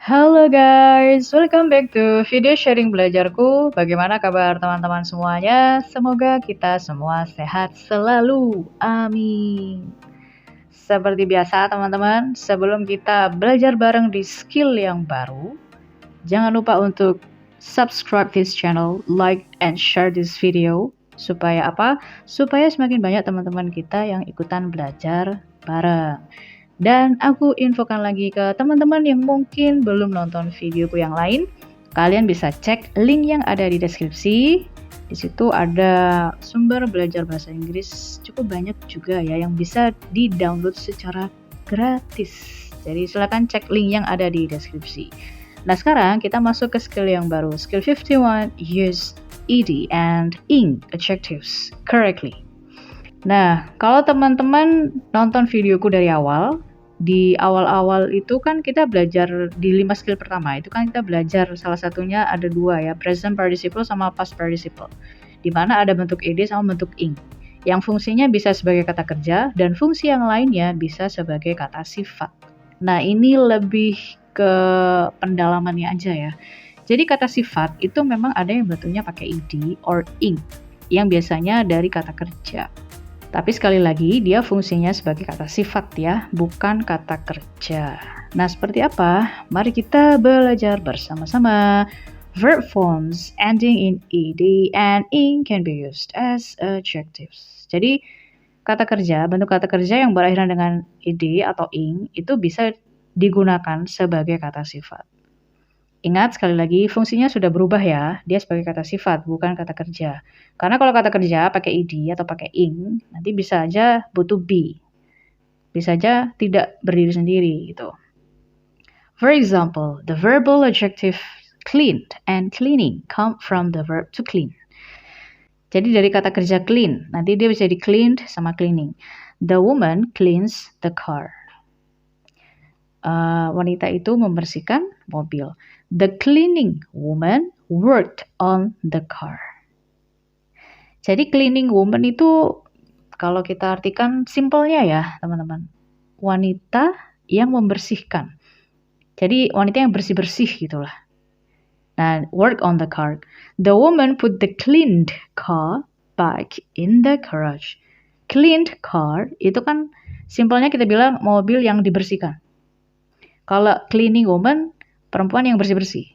Halo guys, welcome back to video sharing belajarku. Bagaimana kabar teman-teman semuanya? Semoga kita semua sehat selalu. Amin. Seperti biasa teman-teman, sebelum kita belajar bareng di skill yang baru, jangan lupa untuk subscribe this channel, like and share this video. Supaya apa? Supaya semakin banyak teman-teman kita yang ikutan belajar bareng. Dan aku infokan lagi ke teman-teman yang mungkin belum nonton videoku yang lain, kalian bisa cek link yang ada di deskripsi. Di situ ada sumber belajar bahasa Inggris cukup banyak juga ya yang bisa di-download secara gratis. Jadi silakan cek link yang ada di deskripsi. Nah, sekarang kita masuk ke skill yang baru. Skill 51, use ED and ING adjectives correctly. Nah, kalau teman-teman nonton videoku dari awal, di awal-awal itu kan kita belajar di 5 skill pertama, itu kan kita belajar salah satunya ada 2 ya, present participle sama past participle. Di mana ada bentuk ed sama bentuk ing. Yang fungsinya bisa sebagai kata kerja dan fungsi yang lainnya bisa sebagai kata sifat. Nah, ini lebih ke pendalamannya aja ya. Jadi kata sifat itu memang ada yang bentuknya pakai ed or ing, yang biasanya dari kata kerja. Tapi sekali lagi, dia fungsinya sebagai kata sifat ya, bukan kata kerja. Nah, seperti apa? Mari kita belajar bersama-sama. Verb forms ending in ed and ing can be used as adjectives. Jadi, kata kerja, bentuk kata kerja yang berakhiran dengan ed atau ing, itu bisa digunakan sebagai kata sifat. Ingat sekali lagi, fungsinya sudah berubah ya. Dia sebagai kata sifat, bukan kata kerja. Karena kalau kata kerja pakai ed atau pakai ing, nanti bisa aja butuh be. Bisa aja tidak berdiri sendiri gitu. For example, the verbal adjective cleaned and cleaning come from the verb to clean. Jadi dari kata kerja clean, nanti dia bisa di cleaned sama cleaning. The woman cleans the car. Wanita itu membersihkan mobil. The cleaning woman worked on the car. Jadi cleaning woman itu kalau kita artikan simpelnya ya teman-teman. Wanita yang membersihkan. Jadi wanita yang bersih-bersih gitulah. Nah, work on the car. The woman put the cleaned car back in the garage. Cleaned car itu kan simpelnya kita bilang mobil yang dibersihkan. Kalau cleaning woman, perempuan yang bersih-bersih.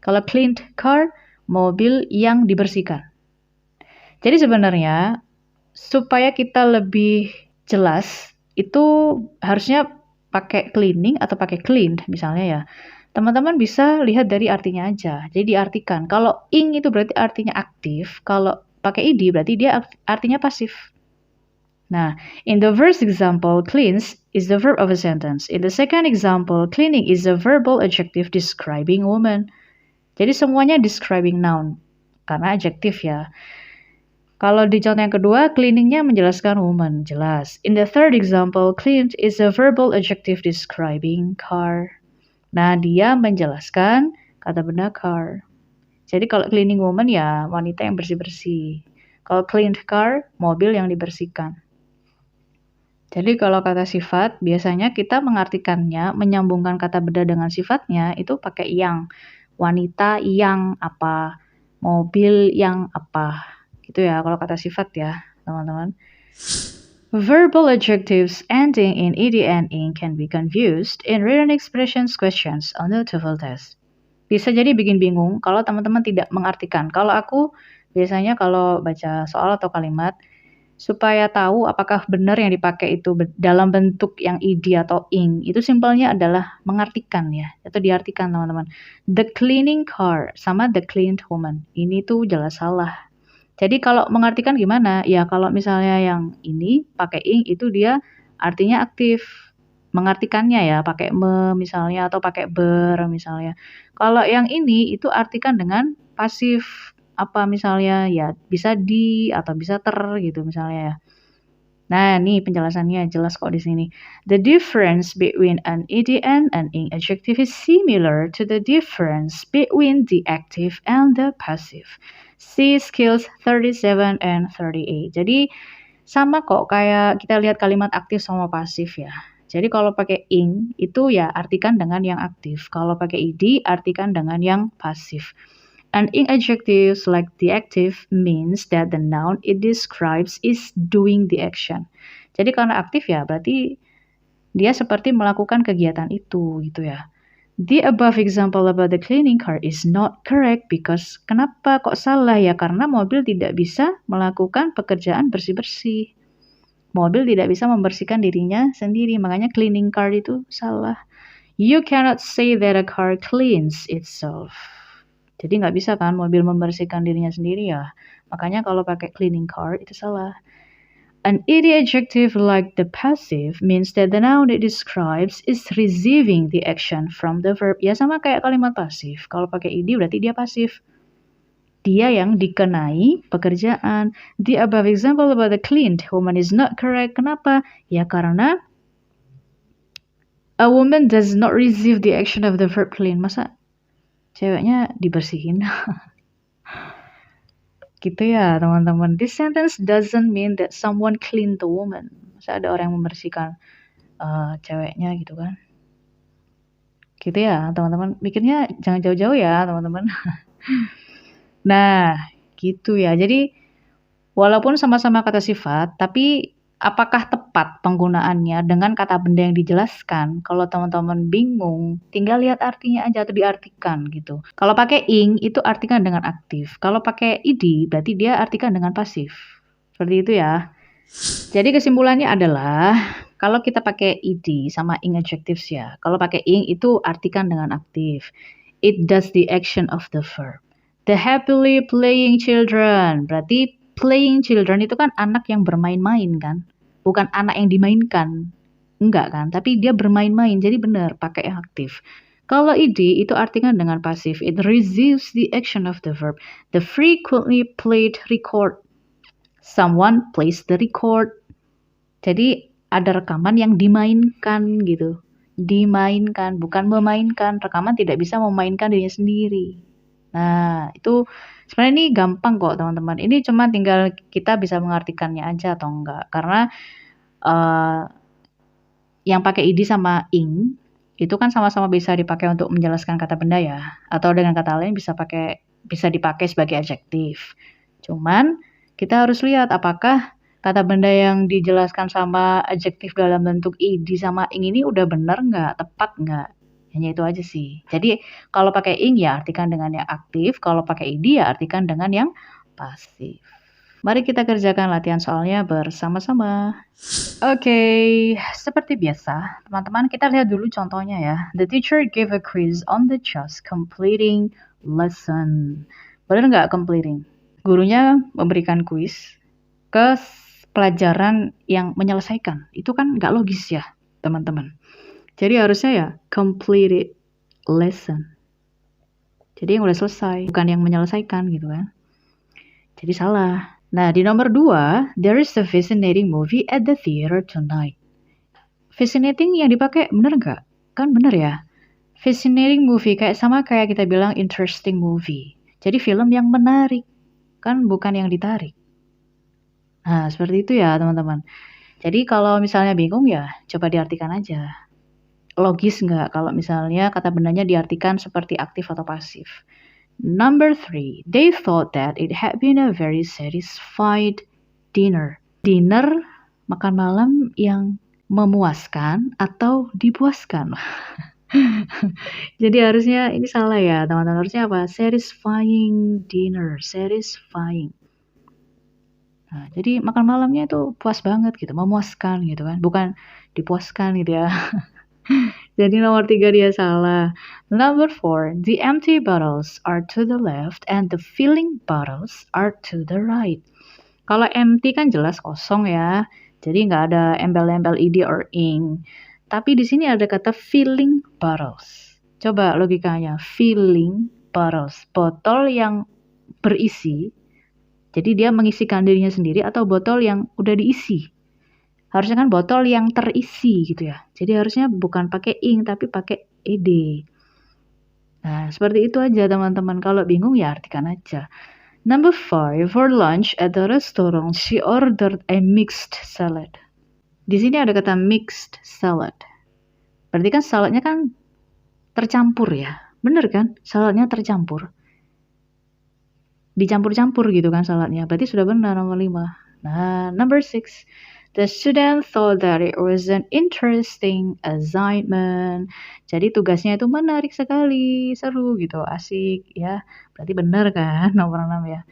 Kalau cleaned car, mobil yang dibersihkan. Jadi sebenarnya, supaya kita lebih jelas, itu harusnya pakai cleaning atau pakai cleaned misalnya ya. Teman-teman bisa lihat dari artinya aja. Jadi diartikan. Kalau ing itu berarti artinya aktif. Kalau pakai ed berarti dia artinya pasif. Nah, in the first example, cleans is the verb of a sentence. In the second example, cleaning is a verbal adjective describing woman. Jadi semuanya describing noun, karena adjektif ya. Kalau di contoh yang kedua, cleaningnya menjelaskan woman, jelas. In the third example, cleaned is a verbal adjective describing car. Nah, dia menjelaskan kata benda car. Jadi kalau cleaning woman ya wanita yang bersih-bersih. Kalau cleaned car, mobil yang dibersihkan. Jadi kalau kata sifat, biasanya kita mengartikannya, menyambungkan kata benda dengan sifatnya, itu pakai yang. Wanita yang apa, mobil yang apa. Gitu ya, kalau kata sifat ya, teman-teman. Verbal adjectives ending in ed and ing can be confused in written expressions questions on the TOEFL test. Bisa jadi bikin bingung kalau teman-teman tidak mengartikan. Kalau aku, biasanya kalau baca soal atau kalimat, supaya tahu apakah benar yang dipakai itu dalam bentuk yang ed atau ing, itu simpelnya adalah mengartikan ya, atau diartikan teman-teman. The cleaning car sama the cleaned woman, ini tuh jelas salah. Jadi kalau mengartikan gimana? Ya kalau misalnya yang ini pakai ing itu dia artinya aktif. Mengartikannya ya pakai me misalnya atau pakai ber misalnya. Kalau yang ini itu artikan dengan pasif. Apa misalnya ya bisa di atau bisa ter gitu misalnya ya. Nah, nih penjelasannya jelas kok di sini. The difference between an ed and an ing adjective is similar to the difference between the active and the passive. See skills 37 and 38. Jadi sama kok kayak kita lihat kalimat aktif sama pasif ya. Jadi kalau pakai ing itu ya artikan dengan yang aktif. Kalau pakai ed artikan dengan yang pasif. And ing adjectives like the active means that the noun it describes is doing the action. Jadi karena aktif ya berarti dia seperti melakukan kegiatan itu gitu ya. The above example about the cleaning car is not correct because kenapa kok salah ya? Karena mobil tidak bisa melakukan pekerjaan bersih-bersih. Mobil tidak bisa membersihkan dirinya sendiri, makanya cleaning car itu salah. You cannot say that a car cleans itself. Jadi nggak bisa kan mobil membersihkan dirinya sendiri ya. Makanya kalau pakai cleaning car itu salah. An ed adjective like the passive means that the noun it describes is receiving the action from the verb. Ya sama kayak kalimat pasif. Kalau pakai ed berarti dia pasif. Dia yang dikenai pekerjaan. The above example about the cleaned woman is not correct. Kenapa? Ya karena a woman does not receive the action of the verb clean. Masa ceweknya dibersihin? Gitu ya teman-teman. This sentence doesn't mean that someone clean the woman. Masa ada orang yang membersihkan ceweknya gitu kan. Gitu ya teman-teman. Mikirnya jangan jauh-jauh ya teman-teman. Nah gitu ya. Jadi walaupun sama-sama kata sifat, tapi apakah tepat penggunaannya dengan kata benda yang dijelaskan? Kalau teman-teman bingung, tinggal lihat artinya aja atau diartikan gitu. Kalau pakai ing itu artikan dengan aktif. Kalau pakai ed berarti dia artikan dengan pasif. Seperti itu ya. Jadi kesimpulannya adalah kalau kita pakai ed sama ing adjectives ya. Kalau pakai ing itu artikan dengan aktif. It does the action of the verb. The happily playing children berarti playing children itu kan anak yang bermain-main kan, bukan anak yang dimainkan, enggak kan, tapi dia bermain-main, jadi benar pakai yang aktif. Kalau ed itu artikan dengan pasif, it receives the action of the verb. The frequently played record, someone plays the record. Jadi ada rekaman yang dimainkan gitu, dimainkan, bukan memainkan. Rekaman tidak bisa memainkan dirinya sendiri. Nah, itu sebenarnya ini gampang kok teman-teman. Ini cuma tinggal kita bisa mengartikannya aja atau enggak. Karena yang pakai ed sama ing itu kan sama-sama bisa dipakai untuk menjelaskan kata benda ya. Atau dengan kata lain bisa dipakai sebagai adjektif. Cuman kita harus lihat apakah kata benda yang dijelaskan sama adjektif dalam bentuk ed sama ing ini udah benar nggak, tepat nggak. Hanya itu aja sih. Jadi kalau pakai ing ya artikan dengan yang aktif, kalau pakai ed ya artikan dengan yang pasif. Mari kita kerjakan latihan soalnya bersama-sama. Oke, seperti biasa, teman-teman kita lihat dulu contohnya ya. The teacher gave a quiz on the just completing lesson. Benar nggak completing? Gurunya memberikan kuis ke pelajaran yang menyelesaikan. Itu kan nggak logis ya, teman-teman. Jadi harusnya ya completed lesson. Jadi yang udah selesai, bukan yang menyelesaikan gitu kan. Jadi salah. Nah di nomor 2, there is a fascinating movie at the theater tonight. Fascinating yang dipakai bener nggak? Kan bener ya. Fascinating movie sama kayak kita bilang interesting movie. Jadi film yang menarik, kan bukan yang ditarik. Nah seperti itu ya teman-teman. Jadi kalau misalnya bingung ya coba diartikan aja. Logis nggak kalau misalnya kata bendanya diartikan seperti aktif atau pasif. Number 3, they thought that it had been a very satisfied dinner. Dinner, makan malam yang memuaskan atau dipuaskan. Jadi harusnya ini salah ya teman-teman. Harusnya apa? Satisfying dinner, satisfying. Nah, jadi makan malamnya itu puas banget gitu, memuaskan gitu kan. Bukan dipuaskan gitu ya. Jadi nomor 3 dia salah. Number 4, the empty bottles are to the left and the filling bottles are to the right. Kalau empty kan jelas kosong ya. Jadi nggak ada embel-embel ed or ing. Tapi di sini ada kata filling bottles. Coba logikanya, filling bottles, botol yang berisi. Jadi dia mengisikan dirinya sendiri atau botol yang udah diisi. Harusnya kan botol yang terisi gitu ya. Jadi harusnya bukan pakai ing tapi pakai ed. Nah, seperti itu aja teman-teman. Kalau bingung ya artikan aja. Number 5, for lunch at the restaurant she ordered a mixed salad. Di sini ada kata mixed salad. Berarti kan saladnya kan tercampur ya. Bener kan? Saladnya tercampur. Dicampur-campur gitu kan saladnya. Berarti sudah benar nomor 5. Nah, number 6. The student thought that it was an interesting assignment. Jadi tugasnya itu menarik sekali, seru gitu, asik ya. Berarti benar kan nomor 6 ya.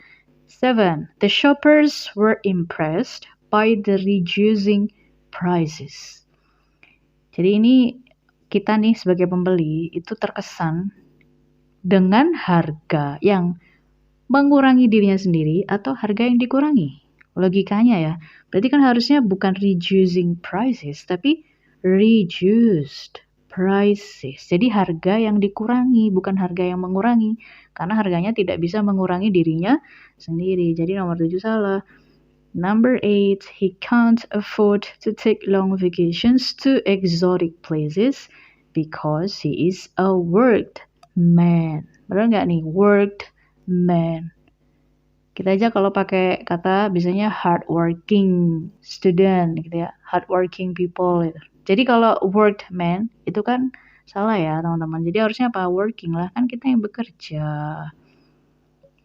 7. The shoppers were impressed by the reducing prices. Jadi ini kita nih sebagai pembeli itu terkesan dengan harga yang mengurangi dirinya sendiri atau harga yang dikurangi. Logikanya ya. Berarti kan harusnya bukan reducing prices, tapi reduced prices. Jadi harga yang dikurangi, bukan harga yang mengurangi. Karena harganya tidak bisa mengurangi dirinya sendiri. Jadi nomor 7 salah. Number 8, he can't afford to take long vacations to exotic places because he is a worked man. Benar nggak nih? Worked man. Kita aja kalau pakai kata biasanya hardworking student gitu ya, hardworking people gitu. Jadi kalau worked man itu kan salah ya teman-teman. Jadi harusnya apa? Working lah, kan kita yang bekerja.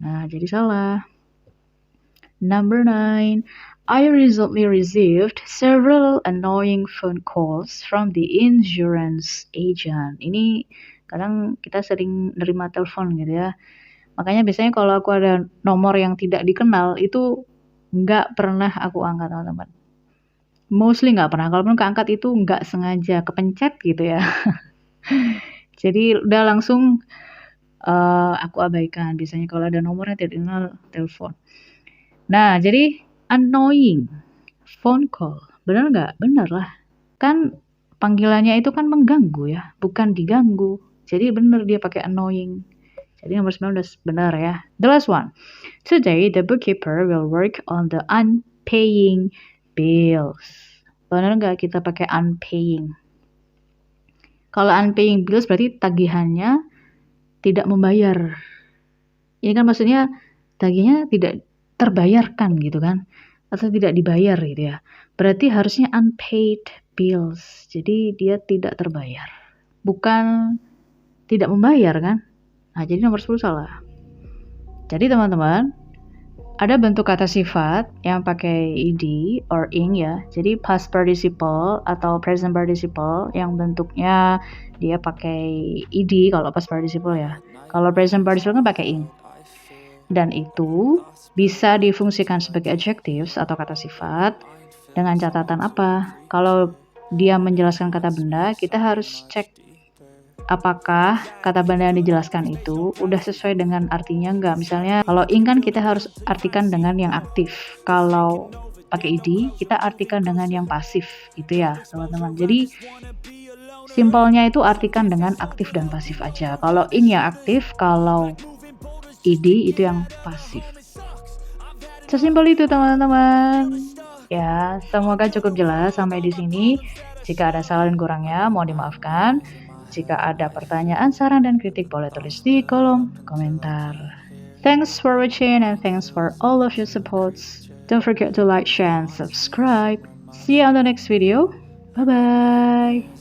Nah, jadi salah. Number 9, I recently received several annoying phone calls from the insurance agent. Ini kadang kita sering nerima telepon gitu ya. Makanya biasanya kalau aku ada nomor yang tidak dikenal, itu nggak pernah aku angkat, teman-teman. Mostly nggak pernah. Kalaupun keangkat itu nggak sengaja, kepencet gitu ya. Jadi udah langsung aku abaikan. Biasanya kalau ada nomor yang tidak dikenal, telepon. Nah, jadi annoying phone call. Benar nggak? Benar lah. Kan panggilannya itu kan mengganggu ya, bukan diganggu. Jadi benar dia pakai annoying. Jadi nomor 9 udah benar ya. The last one. Today, the bookkeeper will work on the unpaying bills. Benar nggak kita pakai unpaying? Kalau unpaying bills berarti tagihannya tidak membayar. Ini kan maksudnya tagihannya tidak terbayarkan gitu kan. Atau tidak dibayar gitu ya. Berarti harusnya unpaid bills. Jadi dia tidak terbayar. Bukan tidak membayar kan. Nah, jadi nomor 10 salah. Jadi teman-teman, ada bentuk kata sifat yang pakai ed or ing ya. Jadi past participle atau present participle yang bentuknya dia pakai ed kalau past participle ya. Kalau present participle kan pakai ing. Dan itu bisa difungsikan sebagai adjectives atau kata sifat dengan catatan apa? Kalau dia menjelaskan kata benda, kita harus cek apakah kata benda yang dijelaskan itu udah sesuai dengan artinya enggak. Misalnya kalau ing kan kita harus artikan dengan yang aktif. Kalau pakai ed kita artikan dengan yang pasif gitu ya teman-teman. Jadi simpelnya itu artikan dengan aktif dan pasif aja. Kalau ing ya aktif, kalau ed itu yang pasif. Sesimpel itu teman-teman. Ya, semoga cukup jelas sampai di sini. Jika ada salah dan kurangnya, mohon dimaafkan. Jika ada pertanyaan, saran, dan kritik, boleh tulis di kolom komentar. Thanks for watching and thanks for all of your supports. Don't forget to like, share, and subscribe. See you on the next video. Bye-bye.